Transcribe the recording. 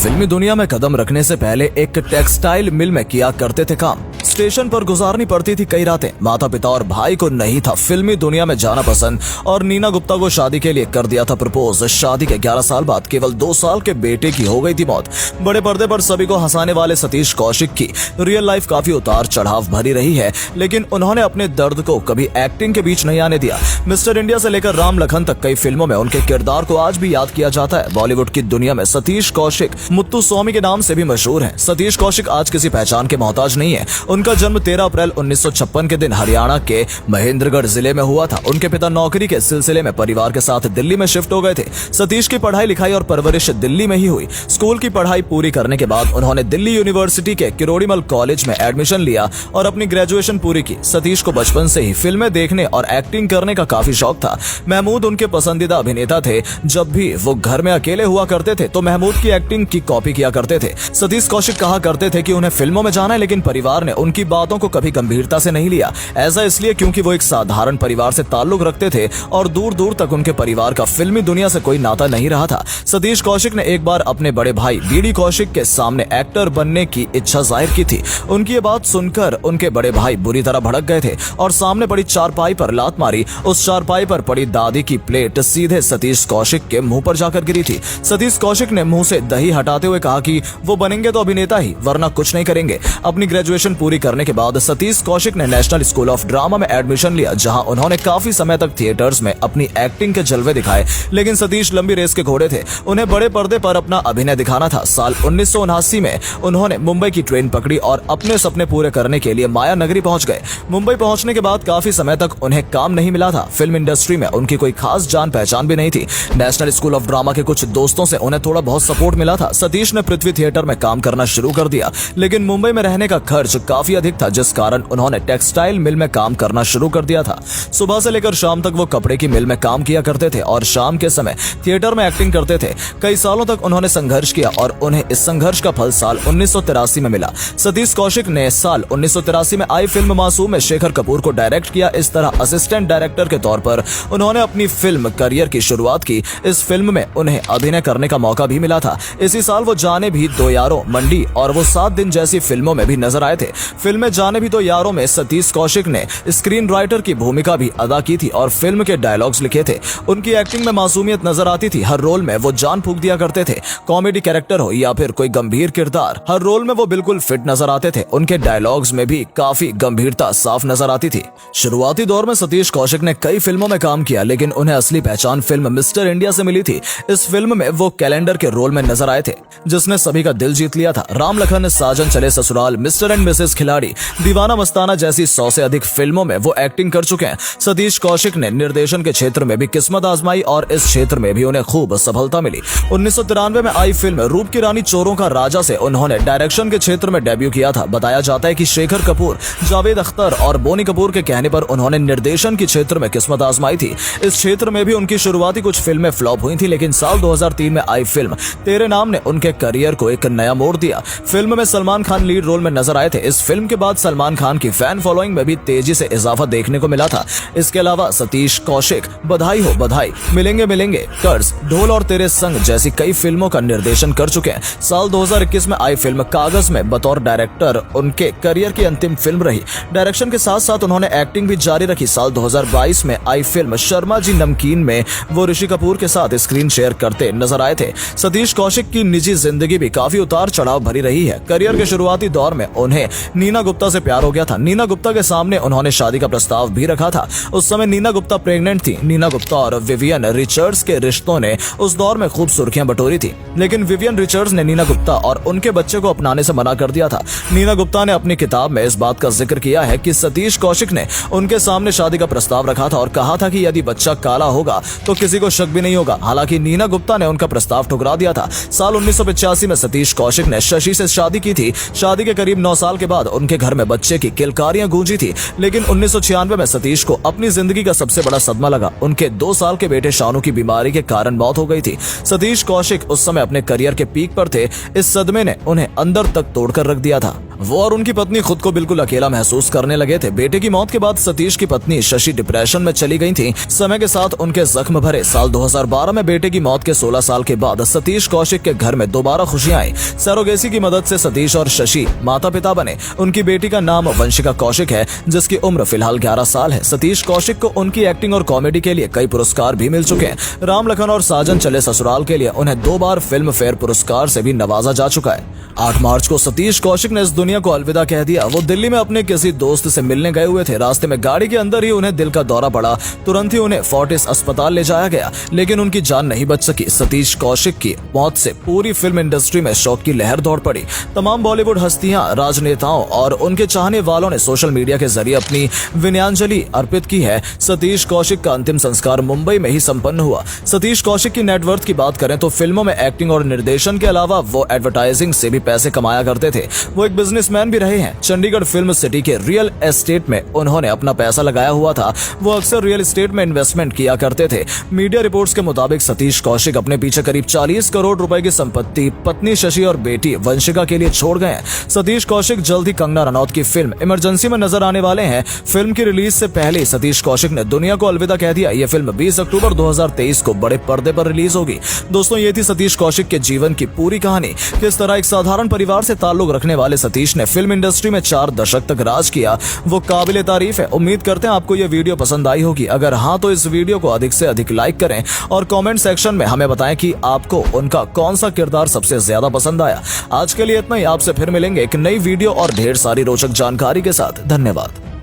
फिल्मी दुनिया में कदम रखने से पहले एक टेक्सटाइल मिल में किया करते थे काम। स्टेशन पर गुजारनी पड़ती थी कई रातें। माता पिता और भाई को नहीं था फिल्मी दुनिया में जाना पसंद और नीना गुप्ता को शादी के लिए कर दिया था प्रपोज। शादी के 11 साल बाद केवल 2 साल के बेटे की हो गई थी मौत। बड़े पर्दे पर सभी को हंसाने वाले सतीश कौशिक की रियल लाइफ काफी उतार चढ़ाव भरी रही है, लेकिन उन्होंने अपने दर्द को कभी एक्टिंग के बीच नहीं आने दिया। मिस्टर इंडिया से लेकर राम लखन तक कई फिल्मों में उनके किरदार को आज भी याद किया जाता है। बॉलीवुड की दुनिया में सतीश कौशिक मुत्तु स्वामी के नाम से भी मशहूर हैं। सतीश कौशिक आज किसी पहचान के मोहताज नहीं है। उनका जन्म 13 अप्रैल 1956 के दिन हरियाणा के महेंद्रगढ़ जिले में हुआ था। उनके पिता नौकरी के सिलसिले में परिवार के साथ दिल्ली में शिफ्ट हो गए थे। सतीश की पढ़ाई लिखाई और परवरिश दिल्ली में ही हुई। स्कूल की पढ़ाई पूरी करने के बाद उन्होंने दिल्ली यूनिवर्सिटी के किरोड़ीमल कॉलेज में एडमिशन लिया और अपनी ग्रेजुएशन पूरी की। सतीश को बचपन से ही फिल्में देखने और एक्टिंग करने का काफी शौक था। महमूद उनके पसंदीदा अभिनेता थे। जब भी वो घर में अकेले हुआ करते थे तो महमूद की एक्टिंग की कॉपी किया करते थे। सतीश कौशिक कहा करते थे कि उन्हें फिल्मों में जाना है, लेकिन परिवार ने उनकी बातों को कभी गंभीरता से नहीं लिया। ऐसा इसलिए क्योंकि वो एक साधारण परिवार से ताल्लुक रखते थे और दूर दूर तक उनके परिवार का फिल्मी दुनिया से कोई नाता नहीं रहा था। सतीश कौशिक ने एक बार अपने बड़े भाई बीडी कौशिक के सामने एक्टर बनने की इच्छा जाहिर की थी। उनकी ये बात सुनकर उनके बड़े भाई बुरी तरह भड़क गए थे और सामने पड़ी चारपाई पर लात मारी। उस चारपाई पर पड़ी दादी की प्लेट सीधे सतीश कौशिक के मुंह पर जाकर गिरी थी। सतीश कौशिक ने मुंह से दही हटाते हुए कहा कि वो बनेंगे तो अभिनेता ही, वरना कुछ नहीं करेंगे। अपनी ग्रेजुएशन पूरी करने के बाद सतीश कौशिक ने नेशनल स्कूल ऑफ ड्रामा में एडमिशन लिया, जहां उन्होंने काफी समय तक थिएटर्स में अपनी एक्टिंग के जलवे दिखाए। लेकिन सतीश लंबी रेस के घोड़े थे, उन्हें बड़े पर्दे पर अपना अभिनय दिखाना था। साल 1979 में उन्होंने मुंबई की ट्रेन पकड़ी और अपने सपने पूरे करने के लिए माया नगरी पहुंच गए। मुंबई पहुंचने के बाद काफी समय तक उन्हें काम नहीं मिला था। फिल्म इंडस्ट्री में उनकी कोई खास जान पहचान भी नहीं थी। नेशनल स्कूल ऑफ ड्रामा के कुछ दोस्तों से उन्हें थोड़ा बहुत सपोर्ट मिला था। सतीश ने पृथ्वी थिएटर में काम करना शुरू कर दिया, लेकिन मुंबई में रहने का खर्च काफी अधिक था, जिस कारण उन्होंने टेक्सटाइल मिल में काम करना शुरू कर दिया था। सुबह से लेकर शाम तक वो कपड़े की मिल में काम किया करते थे और शाम के समय थिएटर में एक्टिंग करते थे। कई सालों तक उन्होंने संघर्ष किया और उन्हें इस संघर्ष का फल साल 1983 में मिला। सतीश कौशिक ने साल 1983 में आई फिल्म मासूम में शेखर कपूर को डायरेक्ट किया। इस तरह असिस्टेंट डायरेक्टर के तौर पर उन्होंने अपनी फिल्म करियर की शुरुआत की। इस फिल्म में उन्हें अभिनय करने का मौका भी मिला था। इसी साल वो जाने भी दो यारों, मंडी और वो 7 दिन जैसी फिल्मों में भी नजर आए थे। फिल्म में जाने भी दो यारों में सतीश कौशिक ने स्क्रीन राइटर की भूमिका भी अदा की थी और फिल्म के डायलॉग्स लिखे थे। उनकी एक्टिंग में मासूमियत नजर आती थी। हर रोल में वो जान फूंक दिया करते थे। कॉमेडी कैरेक्टर हो या फिर कोई गंभीर किरदार, हर रोल में वो बिल्कुल फिट नजर आते थे। उनके डायलॉग्स में भी काफी गंभीरता साफ नजर आती थी। शुरुआती दौर में सतीश कौशिक ने कई फिल्मों में काम किया, लेकिन उन्हें असली पहचान फिल्म मिस्टर इंडिया से मिली थी। इस फिल्म में वो कैलेंडर के रोल में नजर आए थे, जिसने सभी का दिल जीत लिया था। राम लखन, साजन चले ससुराल, मिस्टर एंड मिसेस खिलाड़ी, दीवाना मस्ताना जैसी 100 से अधिक फिल्मों में वो एक्टिंग कर चुके हैं। सतीश कौशिक ने निर्देशन के क्षेत्र में भी किस्मत आजमाई और इस क्षेत्र में भी उन्हें खूब सफलता मिली। 1993 में आई फिल्म रूप की रानी चोरों का राजा से उन्होंने डायरेक्शन के क्षेत्र में डेब्यू किया था। बताया जाता है कि शेखर कपूर, जावेद अख्तर और बोनी कपूर के कहने पर उन्होंने निर्देशन के क्षेत्र में किस्मत आजमाई थी। इस क्षेत्र में भी उनकी शुरुआती कुछ फिल्में फ्लॉप हुई थी, लेकिन साल 2003 में आई फिल्म तेरे नाम ने उनके करियर को एक नया मोड़ दिया। फिल्म में सलमान खान लीड रोल में नजर आए थे। इस फिल्म के बाद सलमान खान की फैन फॉलोइंग में भी तेजी से इजाफा देखने को मिला था। इसके अलावा सतीश कौशिक बधाई हो बधाई, मिलेंगे मिलेंगे, कर्ज, ढोल और तेरे संग जैसी कई फिल्मों का निर्देशन कर चुके हैं। साल 2021 में आई फिल्म कागज में बतौर डायरेक्टर उनके करियर की अंतिम फिल्म रही। डायरेक्शन के साथ साथ उन्होंने एक्टिंग भी जारी रखी। साल 2022 में आई फिल्म शर्मा जी नमकीन में वो ऋषि कपूर के साथ स्क्रीन शेयर करते नजर आए थे। सतीश कौशिक की निजी जिंदगी भी काफी उतार चढ़ाव भरी रही है। करियर के शुरुआती दौर में उन्हें नीना गुप्ता से प्यार हो गया था। नीना गुप्ता के सामने उन्होंने शादी का प्रस्ताव भी रखा था। उस समय नीना गुप्ता प्रेग्नेंट थी। नीना गुप्ता और विवियन रिचर्ड्स के रिश्तों ने उस दौर में खूब सुर्खियां बटोरी थी, लेकिन विवियन रिचर्ड्स ने नीना गुप्ता और उनके बच्चे को अपनाने से मना कर दिया था। नीना गुप्ता ने अपनी किताब में इस बात का जिक्र किया है कि सतीश कौशिक ने उनके सामने शादी का प्रस्ताव रखा था और कहा था कि यदि बच्चा काला होगा तो किसी को शक भी नहीं होगा। हालांकि नीना गुप्ता ने उनका प्रस्ताव ठुकरा दिया था। साल 1985 में सतीश कौशिक ने शशि से शादी की थी। शादी के करीब 9 साल के बाद उनके घर में बच्चे की किलकारियां गूंजी थी, लेकिन 1996 में सतीश को अपनी जिंदगी का सबसे बड़ा सदमा लगा। उनके 2 साल के बेटे शानू की बीमारी के कारण मौत हो गई थी। सतीश कौशिक उस समय अपने करियर के पीक पर थे। इस सदमे ने उन्हें अंदर तक तोड़कर रख दिया था। वो और उनकी पत्नी खुद को बिल्कुल अकेला महसूस करने लगे थे। बेटे की मौत के बाद सतीश की पत्नी शशि डिप्रेशन में चली गई थी। समय के साथ उनके जख्म भरे साल 2012 में बेटे की मौत के 16 साल के बाद सतीश कौशिक के घर में दोबारा खुशियां आई। सरोगेसी की मदद से सतीश और शशि माता पिता बने। उनकी बेटी का नाम वंशिका कौशिक है, जिसकी उम्र फिलहाल 11 साल है। सतीश कौशिक को उनकी एक्टिंग और कॉमेडी के लिए कई पुरस्कार भी मिल चुके हैं। राम लखन और साजन चले ससुराल के लिए उन्हें 2 बार फिल्म फेयर पुरस्कार से भी नवाजा जा चुका है। 8 मार्च को सतीश कौशिक ने इस दुनिया को अलविदा कह दिया। वो दिल्ली में अपने किसी दोस्त से मिलने गए हुए थे। रास्ते में गाड़ी के अंदर ही उन्हें दिल का दौरा पड़ा। तुरंत ही उन्हें फोर्टिस अस्पताल ले जाया गया, लेकिन उनकी जान नहीं बच सकी। सतीश कौशिक की मौत से पूरी फिल्म इंडस्ट्री में शोक की लहर दौड़ पड़ी। तमाम बॉलीवुड हस्तियां, राजनेताओं और उनके चाहने वालों ने सोशल मीडिया के जरिए अपनी विनयांजलि अर्पित की है। सतीश कौशिक का अंतिम संस्कार मुंबई में ही संपन्न हुआ। सतीश कौशिक की नेटवर्थ की बात करें तो फिल्मों में एक्टिंग और निर्देशन के अलावा वो एडवर्टाइजिंग से भी पैसे कमाया करते थे। वो एक बिजनेसमैन भी रहे हैं। चंडीगढ़ फिल्म सिटी के रियल एस्टेट में उन्होंने अपना पैसा लगाया हुआ था। वो अक्सर रियल एस्टेट में इन्वेस्टमेंट किया करते थे। मीडिया रिपोर्ट्स के मुताबिक सतीश कौशिक अपने पीछे करीब 40 करोड़ रुपए की संपत्ति पत्नी शशि और बेटी वंशिका के लिए छोड़ गए हैं। सतीश कौशिक जल्द ही कंगना रनौत की फिल्म इमरजेंसी में नजर आने वाले हैं। फिल्म की रिलीज से पहले सतीश कौशिक ने दुनिया को अलविदा कह दिया। यह फिल्म 20 अक्टूबर 2023 को बड़े पर्दे पर रिलीज होगी। दोस्तों, ये थी सतीश कौशिक के जीवन की पूरी कहानी। किस तरह एक साधारण परिवार से ताल्लुक रखने वाले सतीश ने फिल्म इंडस्ट्री में 4 दशक तक राज किया, वो काबिले तारीफ है। उम्मीद करते हैं आपको यह वीडियो पसंद आई होगी। अगर हाँ, तो इस वीडियो को अधिक से अधिक लाइक करें और कमेंट सेक्शन में हमें बताएं कि आपको उनका कौन सा किरदार सबसे ज्यादा पसंद आया। आज के लिए इतना ही। आपसे फिर मिलेंगे एक नई वीडियो और ढेर सारी रोचक जानकारी के साथ। धन्यवाद।